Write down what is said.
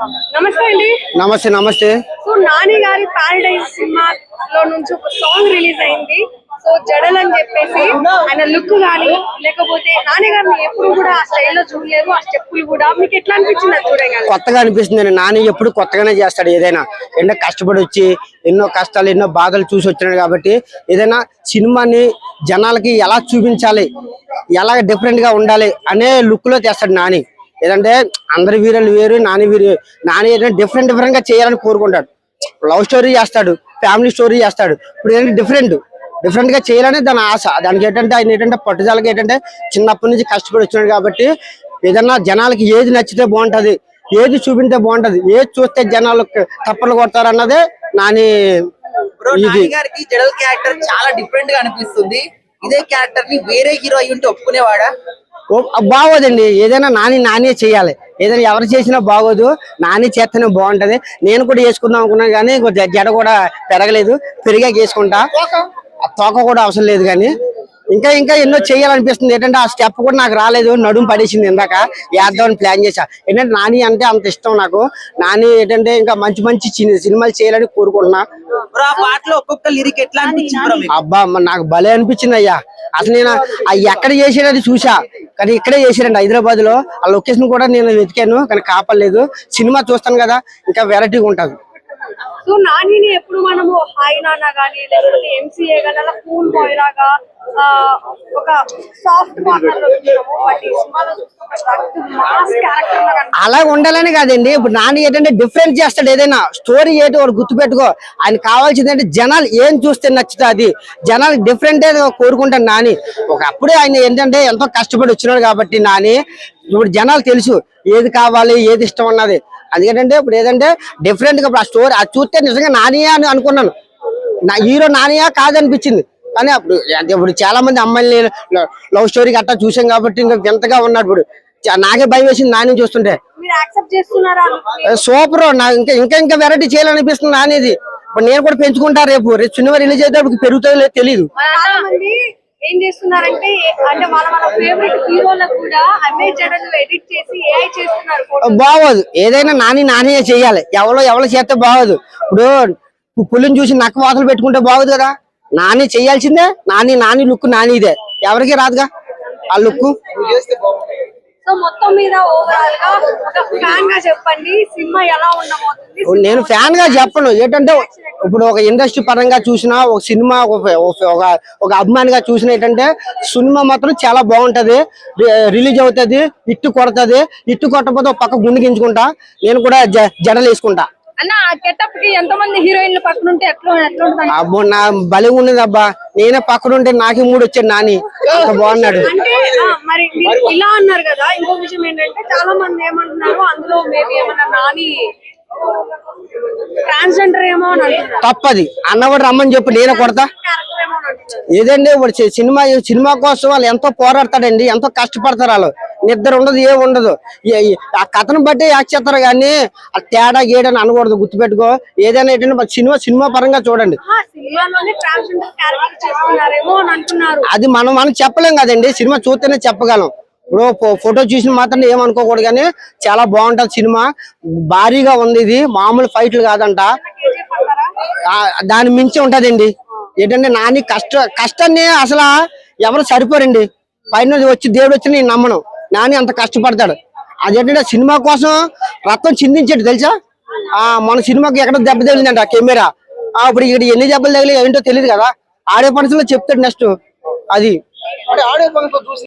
నమస్తే అండి. నమస్తే నమస్తే. సో నాని గారి పారడైజ్ సినిమాలో నుంచి ఒక సాంగ్ రిలీజ్ అయింది. సో జడల్ అని చెప్పేసి ఆయన లుక్ గానీ లేకపోతే నాని గారిని ఎప్పుడు కూడా ఆ స్టైల్లో చూడలేదు. ఆ స్టెప్పులు కూడా మీకు ఎట్లా అనిపించింది అది చూడగానే? కొత్తగా అనిపిస్తుంది. నాని ఎప్పుడు కొత్తగానే చేస్తాడు. ఏదైనా ఎన్నో కష్టపడి వచ్చి ఎన్నో కష్టాలు ఎన్నో బాధలు చూసి వచ్చినాడు కాబట్టి ఏదైనా సినిమాని జనాలకి ఎలా చూపించాలి, ఎలా డిఫరెంట్ గా ఉండాలి అనే లుక్ లో చేస్తాడు నాని. ఏదంటే అందరి వీరులు వేరు, నాని ఏదైనా డిఫరెంట్ గా చేయాలని కోరుకుంటాడు. లవ్ స్టోరీ చేస్తాడు, ఫ్యామిలీ స్టోరీ చేస్తాడు. ఇప్పుడు ఏంటంటే డిఫరెంట్ గా చేయాలని దాని ఆశ. దానికి ఏంటంటే ఆయన ఏంటంటే పట్టుదలకి ఏంటంటే చిన్నప్పటి నుంచి కష్టపడి వచ్చినాడు కాబట్టి ఏదన్నా జనాలకి ఏది నచ్చితే బాగుంటది, ఏది చూపింటే బాగుంటది, ఏది చూస్తే జనాలు తప్పలు కొడతారు అన్నదే నాని. గారికి జడల్ క్యారెక్టర్ చాలా డిఫరెంట్ గా అనిపిస్తుంది. ఇదే క్యారెక్టర్ ని వేరే హీరో అయ్యి ఉంటే ఒప్పుకునేవాడా? బాగోదండి. ఏదైనా నాని చేయాలి. ఏదైనా ఎవరు చేసినా బాగోదు, నాని చేస్తేనే బాగుంటది. నేను కూడా వేసుకుందాం అనుకున్నాను కానీ జడ కూడా పెరగలేదు. పెరిగాక వేసుకుంటా. తోక కూడా అవసరం లేదు. కానీ ఇంకా ఎన్నో చేయాలనిపిస్తుంది. ఏంటంటే ఆ స్టెప్ కూడా నాకు రాలేదు, నడుము పడేసింది. ఇందాక వేద్దామని ప్లాన్ చేశా. ఏంటంటే నాని అంటే అంత ఇష్టం నాకు. నాని ఏంటంటే ఇంకా మంచి సినిమాలు చేయాలని కోరుకుంటున్నా. పాటలో ఒక్కొక్క లిరిక్ ఎట్లా అనిపించింది? అబ్బా నాకు భలే అనిపించింది అయ్యా. అసలు నేను ఎక్కడ చేసేది చూసా, కానీ ఇక్కడే చేసారండి హైదరాబాద్ లో. ఆ లొకేషన్ కూడా నేను వెతికాను కానీ కాపలేదు. సినిమా చూస్తాను కదా ఇంకా వెరైటీగా ఉంటది. సో నానిని ఎప్పుడు మనము హాయ్ నాన్న గానీ లేకపోతే ఎంసీఏ గానీ అలా కూల్ బాయ్ లాగా ఒక సాఫ్ట్ కార్నర్ లో చూసాము. బట్ ఈ సినిమాలో మాస్ క్యారెక్టర్ లాగా అలా ఉండాలని కాదండి. ఇప్పుడు నాని ఏంటంటే డిఫరెంట్ చేస్తాడు. ఏదైనా స్టోరీ ఏంటి వాడు గుర్తుపెట్టుకో. ఆయన కావాల్సింది అంటే జనాలు ఏం చూస్తే నచ్చుతుంది అది. జనాలు డిఫరెంట్ కోరుకుంటాడు నాని. ఒకప్పుడే ఆయన ఏంటంటే ఎంతో కష్టపడి వచ్చినాడు కాబట్టి నాని ఇప్పుడు జనాలు తెలుసు ఏది కావాలి ఏది ఇష్టం అన్నది. అందుకేంటంటే ఇప్పుడు ఏదంటే డిఫరెంట్ గా ఆ స్టోరీ అది చూస్తే నిజంగా నానియా అని అనుకున్నాను. నా హీరో నానియా కాదనిపించింది. కానీ ఇప్పుడు చాలా మంది అమ్మాయిని లవ్ స్టోరీకి అట్టా చూసాం కాబట్టి ఇంకా వింతగా ఉన్నాడు. ఇప్పుడు నాకే భయం వేసింది నాని చూస్తుంటే. సూపర్. ఇంకా వెరైటీ చేయాలనిపిస్తుంది నానిది. ఇప్పుడు నేను కూడా పెంచుకుంటా. రేపు సినిమా రిలీజ్ అయితే పెరుగుతుందో లేదో తెలియదు. ఏం చేస్తున్నారంటే అంటే వాళ్ళ ఫేవరెట్ హీరోలకు కూడా అవే జడలు ఎడిట్ చేసి ఏఐ చేస్తున్నారు. బాగోదు. ఏదైనా నానియే చెయ్యాలి. ఎవరో చేస్తే బాగోదు. ఇప్పుడు పులిని చూసి నక్క వాతలు పెట్టుకుంటే బాగోదు కదా. నాని చెయ్యాల్సిందే. నాని లుక్ నానిదే, ఎవరికి రాదుగా ఆ లుక్. సో మొత్తం మీద ఓవరాల్ గా ఒక ఫ్యాన్ గా చెప్పండి సినిమా ఎలా ఉండబోతుంది? నేను ఫ్యాన్ గా చెప్పను. ఏంటంటే ఇప్పుడు ఒక ఇండస్ట్రీ పరంగా చూసినా, ఒక సినిమా ఒక అభిమానిగా చూసినా ఏంటంటే సినిమా మాత్రం చాలా బాగుంటది. రిలీజ్ అవుతుంది, ఇట్టు కొడతది. ఇట్టు కొట్టకపోతే ఒక పక్క గుండె గించుకుంటా. నేను కూడా జడలు వేసుకుంటా. అన్న గెటప్ కి ఎంతమంది హీరోయిన్లు పక్కన ఉంటే ఎట్లా అబ్బో నా బలి ఉన్నది అబ్బా. నేనే పక్కన ఉంటే నాకే మూడు వచ్చాడు. నాని బాగున్నాడు. అంటే మరి ఇలా అన్నారు కదా. ఇంకో విషయం ఏంటంటే చాలా మంది ఏమంటున్నారు అందులో మేబీ ఏమన్నా నాని ట్రాన్స్జెండర్ ఏమో అని అంటున్నారు. తప్పది అన్నవాడు రమ్మని చెప్పి నేనే కొడతా. ఏదండి ఇప్పుడు సినిమా కోసం వాళ్ళు ఎంతో పోరాడతాడండి, ఎంతో కష్టపడతారు. వాళ్ళు నిద్ర ఉండదు, ఏ ఉండదు. ఆ కథను బట్టి యాక్ట్ చేస్తారు కానీ ఆ తేడా గేడని అనకూడదు. గుర్తుపెట్టుకో. ఏదైనా ఏంటంటే సినిమా పరంగా చూడండి. అది మనం చెప్పలేం కదండి. సినిమా చూస్తేనే చెప్పగలం. ఇప్పుడు ఫోటో చూసిన మాత్రం ఏమనుకోకూడదు కానీ చాలా బాగుంటది సినిమా. భారీగా ఉంది. ఇది మామూలు ఫైట్లు కాదంట, దాని మించి ఉంటదండి. ఏంటంటే నాని కష్టాన్ని అసలు ఎవరు సరిపోరండి. పైన వచ్చి దేవుడు వచ్చి నేను నమ్మను. నాని అంత కష్టపడతాడు. అదేంటంటే సినిమా కోసం రక్తం చిందించాడు తెలుసా. మన సినిమాకి ఎక్కడ దెబ్బ తగిలిందంట కెమెరా. ఇప్పుడు ఇక్కడ ఎన్ని దెబ్బలు తగిలి ఏంటో తెలియదు కదా. ఆడే పనులు చెప్తాడు నెక్స్ట్ అది.